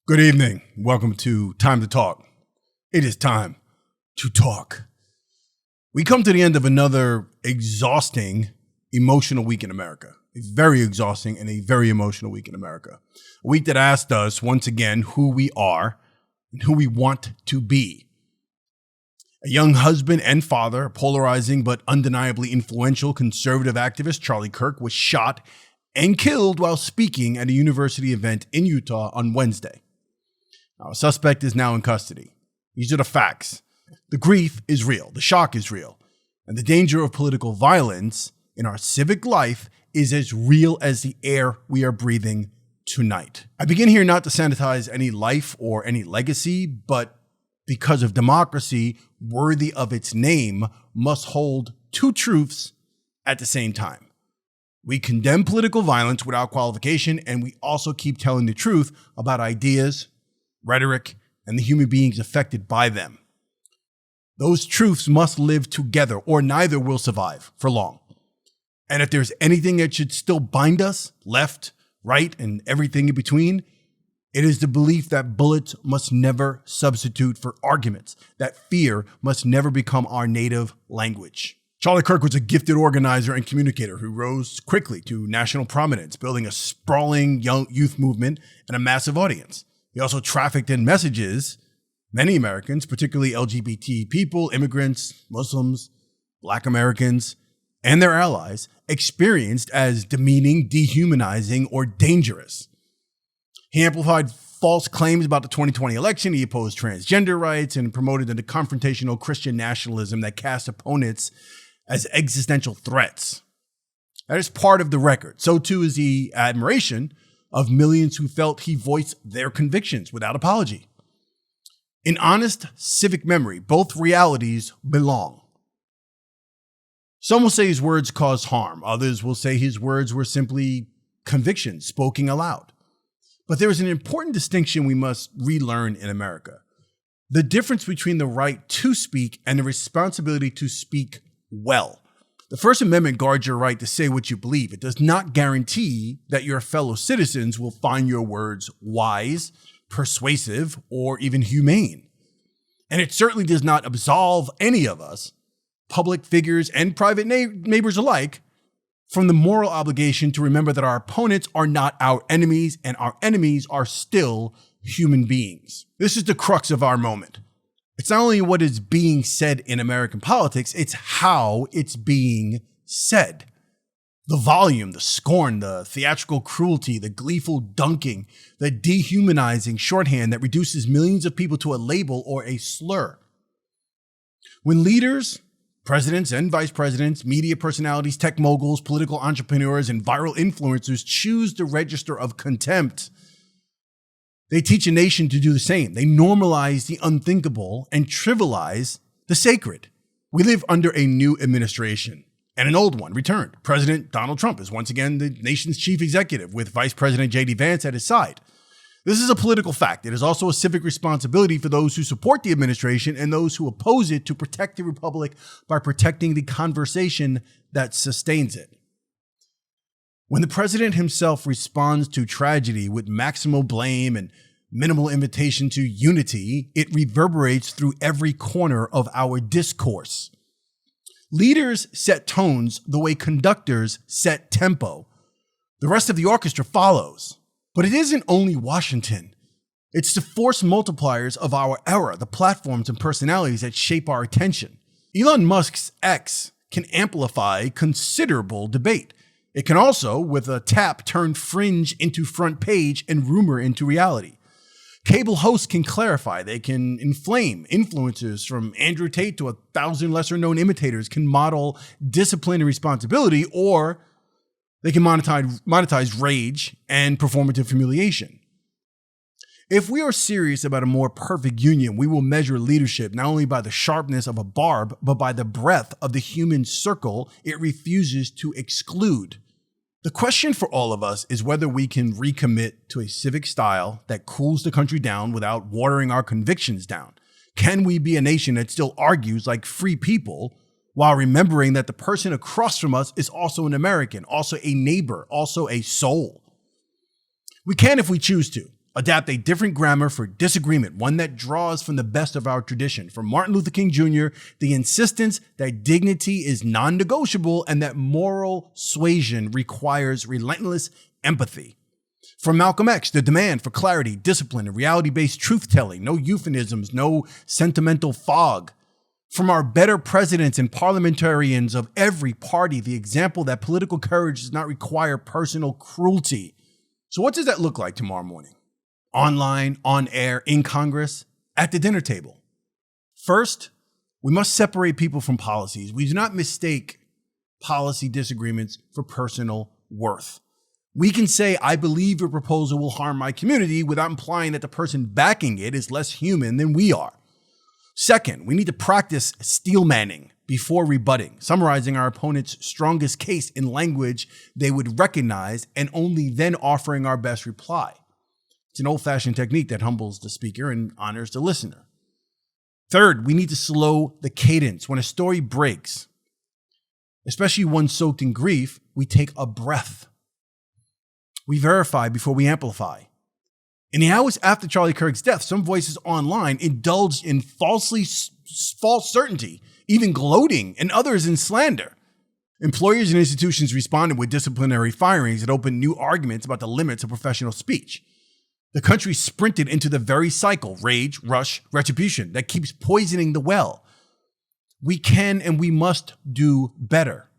Good evening. Welcome to Time to Talk. It is time to talk. We come to the end of another exhausting, emotional week in America. A very exhausting and a very emotional week in America. A week that asked us once again who we are and who we want to be. A young husband and father, polarizing but undeniably influential conservative activist Charlie Kirk was shot and killed while speaking at a university event in Utah on Wednesday. Now, a suspect is now in custody. These are the facts. The grief is real. The shock is real. And the danger of political violence in our civic life is as real as the air we are breathing tonight. I begin here not to sanitize any life or any legacy, but because of democracy worthy of its name must hold two truths at the same time. We condemn political violence without qualification, and we also keep telling the truth about ideas, rhetoric, and the human beings affected by them. Those truths must live together, or neither will survive for long. And if there's anything that should still bind us, left, right, and everything in between, it is the belief that bullets must never substitute for arguments, that fear must never become our native language. Charlie Kirk was a gifted organizer and communicator who rose quickly to national prominence, building a sprawling young youth movement and a massive audience. He also trafficked in messages many Americans, particularly LGBT people, immigrants, Muslims, Black Americans, and their allies, experienced as demeaning, dehumanizing, or dangerous. He amplified false claims about the 2020 election. He opposed transgender rights and promoted the confrontational Christian nationalism that cast opponents as existential threats. That is part of the record. So too is the admiration of millions who felt he voiced their convictions without apology. In honest civic memory, both realities belong. Some will say his words caused harm. Others will say his words were simply convictions spoken aloud. But there is an important distinction we must relearn in America. The difference between the right to speak and the responsibility to speak well. The First Amendment guards your right to say what you believe. It does not guarantee that your fellow citizens will find your words wise, persuasive, or even humane. And it certainly does not absolve any of us, public figures and private neighbors alike, from the moral obligation to remember that our opponents are not our enemies and our enemies are still human beings. This is the crux of our moment. It's not only what is being said in American politics, it's how it's being said. The volume, the scorn, the theatrical cruelty, the gleeful dunking, the dehumanizing shorthand that reduces millions of people to a label or a slur. When leaders, presidents and vice presidents, media personalities, tech moguls, political entrepreneurs, and viral influencers choose the register of contempt, they teach a nation to do the same. They normalize the unthinkable and trivialize the sacred. We live under a new administration and an old one returned. President Donald Trump is once again the nation's chief executive with Vice President J.D. Vance at his side. This is a political fact. It is also a civic responsibility for those who support the administration and those who oppose it to protect the republic by protecting the conversation that sustains it. When the president himself responds to tragedy with maximal blame and minimal invitation to unity, it reverberates through every corner of our discourse. Leaders set tones the way conductors set tempo. The rest of the orchestra follows. But it isn't only Washington. It's the force multipliers of our era, the platforms and personalities that shape our attention. Elon Musk's X can amplify considerable debate. It can also, with a tap, turn fringe into front page and rumor into reality. Cable hosts can clarify. They can inflame. Influencers from Andrew Tate to 1,000 lesser-known imitators can model discipline and responsibility, or they can monetize rage and performative humiliation. If we are serious about a more perfect union, we will measure leadership not only by the sharpness of a barb, but by the breadth of the human circle it refuses to exclude. The question for all of us is whether we can recommit to a civic style that cools the country down without watering our convictions down. Can we be a nation that still argues like free people while remembering that the person across from us is also an American, also a neighbor, also a soul? We can if we choose to. Adapt a different grammar for disagreement, one that draws from the best of our tradition. From Martin Luther King Jr., the insistence that dignity is non-negotiable and that moral suasion requires relentless empathy. From Malcolm X, the demand for clarity, discipline, and reality-based truth-telling, no euphemisms, no sentimental fog. From our better presidents and parliamentarians of every party, the example that political courage does not require personal cruelty. So what does that look like tomorrow morning? Online, on air, in Congress, at the dinner table. First, we must separate people from policies. We do not mistake policy disagreements for personal worth. We can say, I believe your proposal will harm my community without implying that the person backing it is less human than we are. Second, we need to practice steel manning before rebutting, summarizing our opponent's strongest case in language they would recognize and only then offering our best reply. It's an old-fashioned technique that humbles the speaker and honors the listener. Third, we need to slow the cadence. When a story breaks, especially one soaked in grief, we take a breath. We verify before we amplify. In the hours after Charlie Kirk's death, some voices online indulged in false certainty, even gloating, and others in slander. Employers and institutions responded with disciplinary firings that opened new arguments about the limits of professional speech. The country sprinted into the very cycle, rage, rush, retribution, that keeps poisoning the well. We can and we must do better.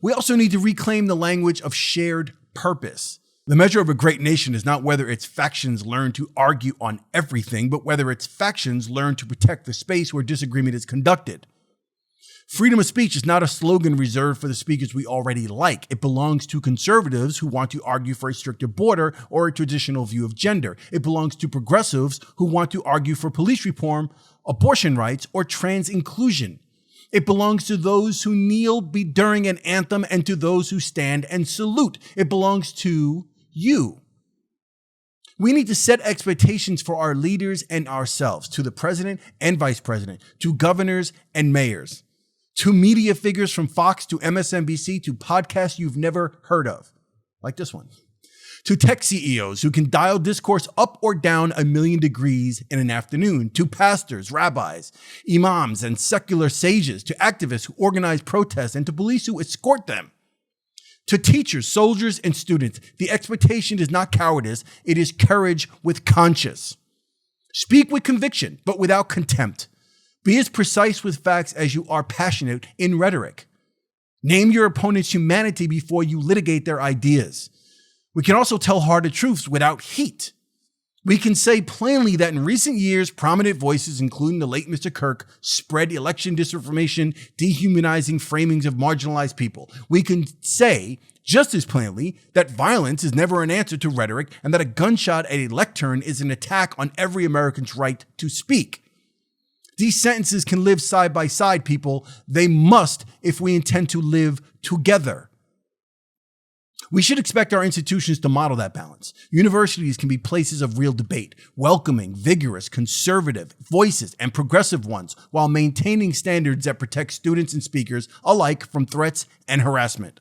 We also need to reclaim the language of shared purpose. The measure of a great nation is not whether its factions learn to argue on everything, but whether its factions learn to protect the space where disagreement is conducted. Freedom of speech is not a slogan reserved for the speakers we already like. It belongs to conservatives who want to argue for a stricter border or a traditional view of gender. It belongs to progressives who want to argue for police reform, abortion rights, or trans inclusion. It belongs to those who kneel during an anthem and to those who stand and salute. It belongs to you. We need to set expectations for our leaders and ourselves, to the president and vice president, to governors and mayors, to media figures from Fox to MSNBC to podcasts you've never heard of, like this one, to tech CEOs who can dial discourse up or down 1,000,000 degrees in an afternoon, to pastors, rabbis, imams, and secular sages, to activists who organize protests, and to police who escort them. To teachers, soldiers, and students, the expectation is not cowardice, it is courage with conscience. Speak with conviction, but without contempt. Be as precise with facts as you are passionate in rhetoric. Name your opponent's humanity before you litigate their ideas. We can also tell harder truths without heat. We can say plainly that in recent years, prominent voices, including the late Mr. Kirk, spread election disinformation, dehumanizing framings of marginalized people. We can say just as plainly that violence is never an answer to rhetoric and that a gunshot at a lectern is an attack on every American's right to speak. These sentences can live side by side, people. They must if we intend to live together. We should expect our institutions to model that balance. Universities can be places of real debate, welcoming, vigorous, conservative voices and progressive ones, while maintaining standards that protect students and speakers alike from threats and harassment.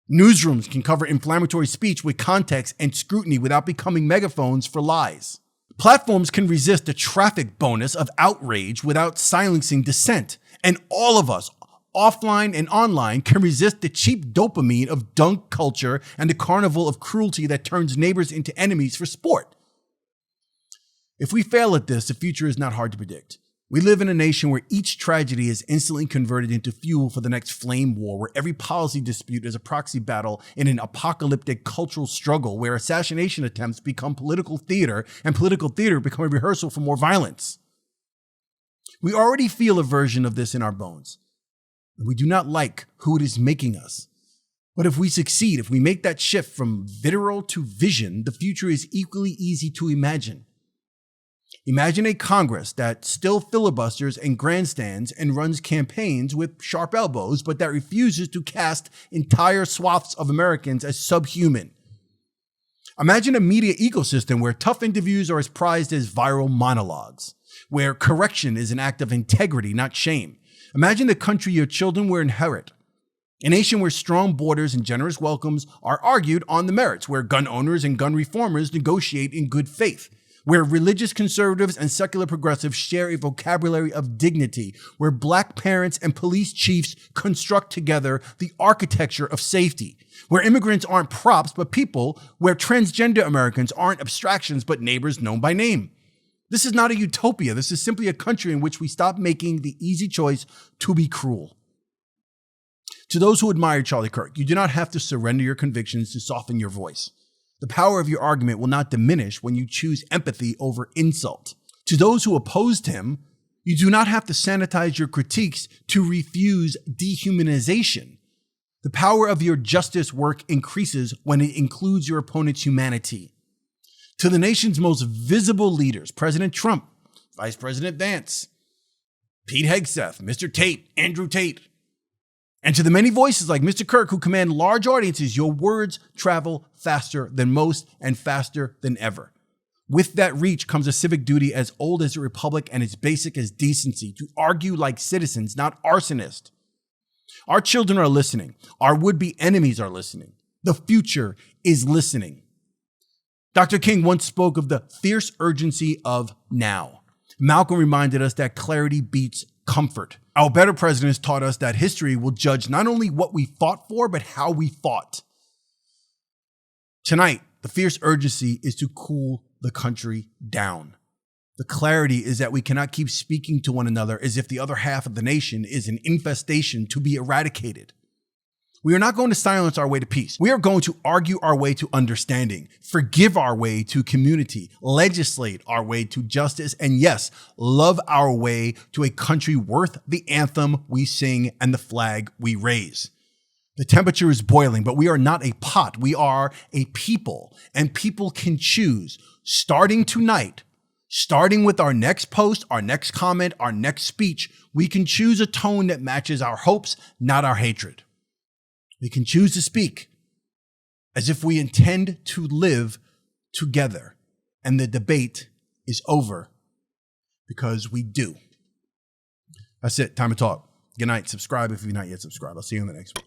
Newsrooms can cover inflammatory speech with context and scrutiny without becoming megaphones for lies. Platforms can resist the traffic bonus of outrage without silencing dissent. And all of us, offline and online, can resist the cheap dopamine of dunk culture and the carnival of cruelty that turns neighbors into enemies for sport. If we fail at this, the future is not hard to predict. We live in a nation where each tragedy is instantly converted into fuel for the next flame war, where every policy dispute is a proxy battle in an apocalyptic cultural struggle, where assassination attempts become political theater and political theater become a rehearsal for more violence. We already feel a version of this in our bones. We do not like who it is making us. But if we succeed, if we make that shift from vitriol to vision, the future is equally easy to imagine. Imagine a Congress that still filibusters and grandstands and runs campaigns with sharp elbows, but that refuses to cast entire swaths of Americans as subhuman. Imagine a media ecosystem where tough interviews are as prized as viral monologues, where correction is an act of integrity, not shame. Imagine the country your children will inherit, A nation where strong borders and generous welcomes are argued on the merits, where gun owners and gun reformers negotiate in good faith, where religious conservatives and secular progressives share a vocabulary of dignity, where black parents and police chiefs construct together the architecture of safety, where immigrants aren't props but people, where transgender Americans aren't abstractions but neighbors known by name. This is not a utopia. This is simply a country in which we stop making the easy choice to be cruel. To those who admire Charlie Kirk, you do not have to surrender your convictions to soften your voice. The power of your argument will not diminish when you choose empathy over insult. To those who opposed him, you do not have to sanitize your critiques to refuse dehumanization. The power of your justice work increases when it includes your opponent's humanity. To the nation's most visible leaders, President Trump, Vice President Vance, Pete Hegseth, Mr. Tate, Andrew Tate, and to the many voices like Mr. Kirk who command large audiences, your words travel faster than most and faster than ever. With that reach comes a civic duty as old as a republic and as basic as decency, to argue like citizens, not arsonists. Our children are listening. Our would-be enemies are listening. The future is listening. Dr. King once spoke of the fierce urgency of now. Malcolm reminded us that clarity beats comfort. Our better presidents taught us that history will judge not only what we fought for, but how we fought. Tonight, the fierce urgency is to cool the country down. The clarity is that we cannot keep speaking to one another as if the other half of the nation is an infestation to be eradicated. We are not going to silence our way to peace. We are going to argue our way to understanding, forgive our way to community, legislate our way to justice, and yes, love our way to a country worth the anthem we sing and the flag we raise. The temperature is boiling, but we are not a pot. We are a people, and people can choose, starting tonight, starting with our next post, our next comment, our next speech, we can choose a tone that matches our hopes, not our hatred. We can choose to speak as if we intend to live together, and the debate is over because we do. That's it. Time to talk. Good night. Subscribe if you're not yet subscribed. I'll see you in the next one.